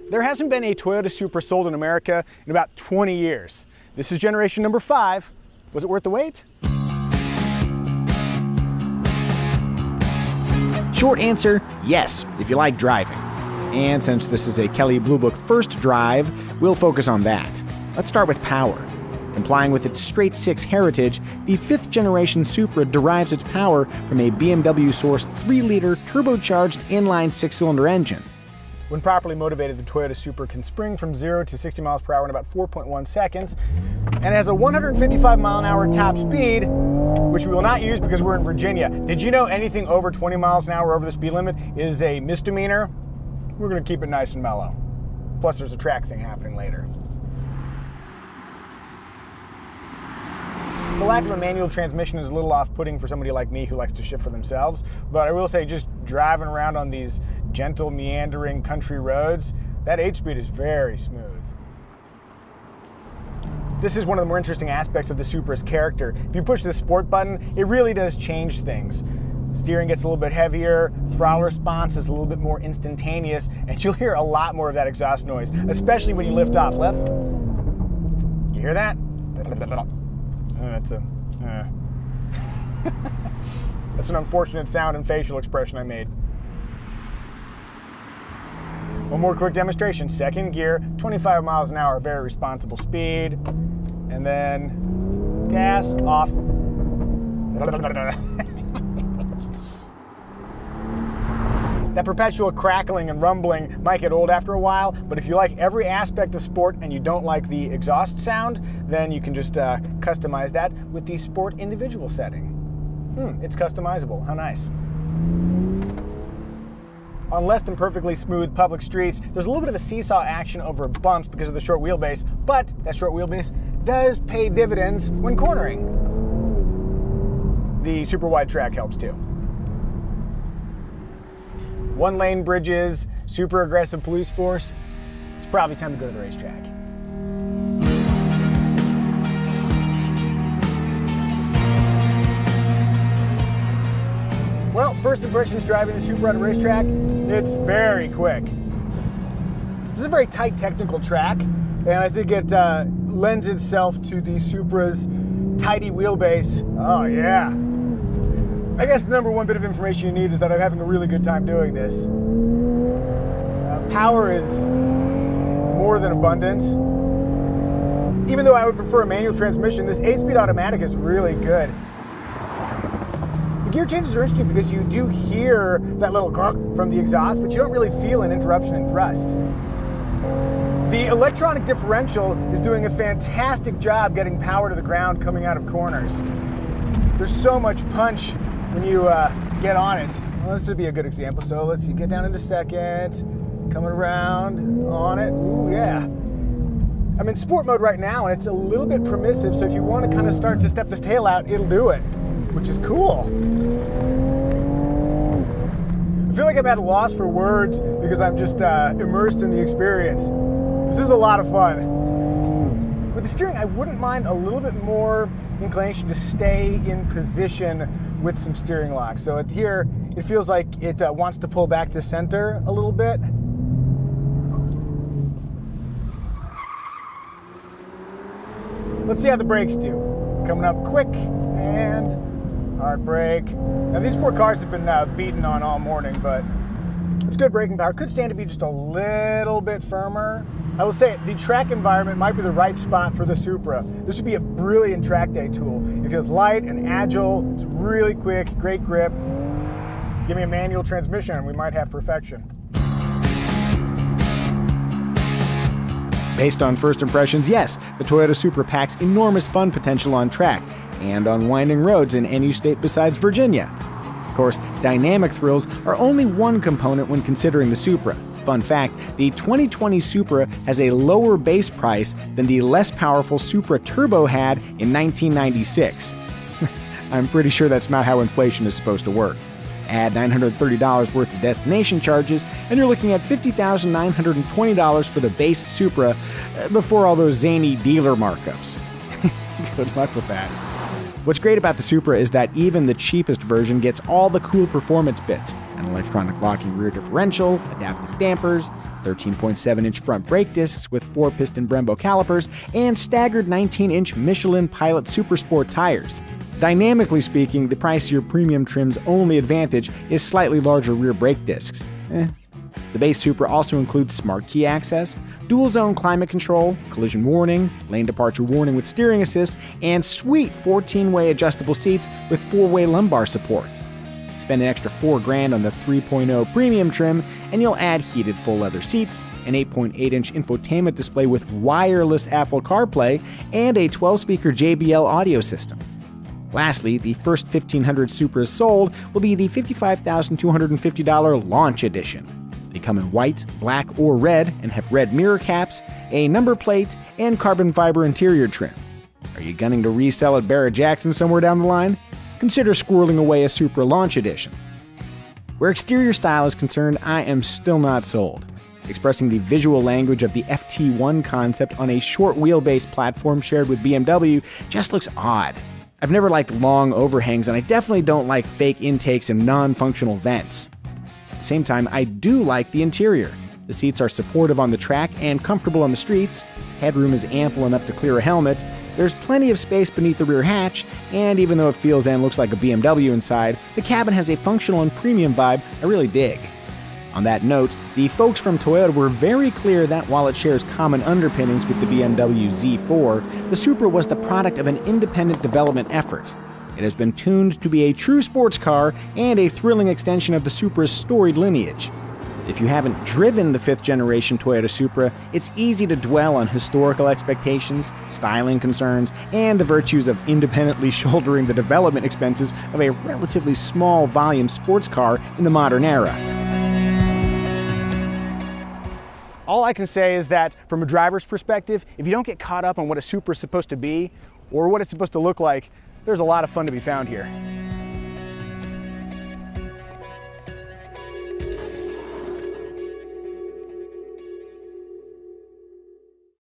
There hasn't been a Toyota Supra sold in America in about 20 years. This is generation number 5. Was it worth the wait? Short answer, yes, if you like driving. And since this is a Kelley Blue Book first drive, we'll focus on that. Let's start with power. Complying with its straight-six heritage, the 5th generation Supra derives its power from a BMW-sourced 3-liter turbocharged inline 6-cylinder engine. When properly motivated, the Toyota Supra can spring from 0 to 60 miles per hour in about 4.1 seconds, and has a 155 mile an hour top speed, which we will not use because we're in Virginia. Did you know anything over 20 miles an hour over the speed limit is a misdemeanor? We're going to keep it nice and mellow. Plus, there's a track thing happening later. The lack of a manual transmission is a little off-putting for somebody like me who likes to shift for themselves, but I will say just driving around on these gentle, meandering country roads, that 8-speed is very smooth. This is one of the more interesting aspects of the Supra's character. If you push the sport button, it really does change things. Steering gets a little bit heavier, throttle response is a little bit more instantaneous, and you'll hear a lot more of that exhaust noise, especially when you lift off. Left? You hear that? That's an unfortunate sound and facial expression I made. One more quick demonstration. Second gear, 25 miles an hour, very responsible speed. And then gas off. That perpetual crackling and rumbling might get old after a while, but if you like every aspect of sport and you don't like the exhaust sound, then you can just customize that with the sport individual setting. It's customizable. How nice. On less than perfectly smooth public streets, there's a little bit of a seesaw action over bumps because of the short wheelbase, but that short wheelbase does pay dividends when cornering. The super wide track helps too. One-lane bridges, super aggressive police force. It's probably time to go to the racetrack. Well, first impressions driving the Supra at a racetrack, it's very quick. This is a very tight technical track, and I think it lends itself to the Supra's tidy wheelbase. Oh yeah. I guess the number one bit of information you need is that I'm having a really good time doing this. Power is more than abundant. Even though I would prefer a manual transmission, this 8-speed automatic is really good. The gear changes are interesting because you do hear that little grunk from the exhaust, but you don't really feel an interruption in thrust. The electronic differential is doing a fantastic job getting power to the ground coming out of corners. There's so much punch when you get on it. Well, this would be a good example. So let's see, get down into second, coming around on it. Ooh, yeah. I'm in sport mode right now, and it's a little bit permissive, so if you want to kind of start to step this tail out, it'll do it, which is cool. I feel like I'm at a loss for words because I'm just immersed in the experience. This is a lot of fun. With the steering, I wouldn't mind a little bit more inclination to stay in position with some steering lock. So here, it feels like it wants to pull back to center a little bit. Let's see how the brakes do. Coming up quick and hard brake. Now these 4 cars have been beaten on all morning, but it's good braking power. Could stand to be just a little bit firmer. I will say the track environment might be the right spot for the Supra. This would be a brilliant track day tool. It feels light and agile. It's really quick, great grip. Give me a manual transmission and we might have perfection. Based on first impressions, yes, the Toyota Supra packs enormous fun potential on track and on winding roads in any state besides Virginia. Of course, dynamic thrills are only one component when considering the Supra. Fun fact, the 2020 Supra has a lower base price than the less powerful Supra Turbo had in 1996. I'm pretty sure that's not how inflation is supposed to work. Add $930 worth of destination charges, and you're looking at $50,920 for the base Supra before all those zany dealer markups. Good luck with that. What's great about the Supra is that even the cheapest version gets all the cool performance bits. an electronic locking rear differential, adaptive dampers, 13.7-inch front brake discs with 4-piston Brembo calipers, and staggered 19-inch Michelin Pilot Supersport tires. Dynamically speaking, the pricier premium trim's only advantage is slightly larger rear brake discs. The base Supra also includes smart key access, dual-zone climate control, collision warning, lane departure warning with steering assist, and sweet 14-way adjustable seats with 4-way lumbar support. Spend an extra $4,000 on the 3.0 premium trim, and you'll add heated full leather seats, an 8.8-inch infotainment display with wireless Apple CarPlay, and a 12-speaker JBL audio system. Lastly, the first 1,500 Supras sold will be the $55,250 Launch Edition. They come in white, black, or red and have red mirror caps, a number plate, and carbon fiber interior trim. Are you gunning to resell at Barrett-Jackson somewhere down the line? Consider squirreling away a Supra Launch Edition. Where exterior style is concerned, I am still not sold. Expressing the visual language of the FT1 concept on a short wheelbase platform shared with BMW just looks odd. I've never liked long overhangs, and I definitely don't like fake intakes and non-functional vents. At the same time, I do like the interior. The seats are supportive on the track and comfortable on the streets, headroom is ample enough to clear a helmet, there's plenty of space beneath the rear hatch, and even though it feels and looks like a BMW inside, the cabin has a functional and premium vibe I really dig. On that note, the folks from Toyota were very clear that while it shares common underpinnings with the BMW Z4, the Supra was the product of an independent development effort. It has been tuned to be a true sports car and a thrilling extension of the Supra's storied lineage. If you haven't driven the 5th-generation Toyota Supra, it's easy to dwell on historical expectations, styling concerns, and the virtues of independently shouldering the development expenses of a relatively small-volume sports car in the modern era. All I can say is that from a driver's perspective, if you don't get caught up on what a Supra is supposed to be or what it's supposed to look like, there's a lot of fun to be found here.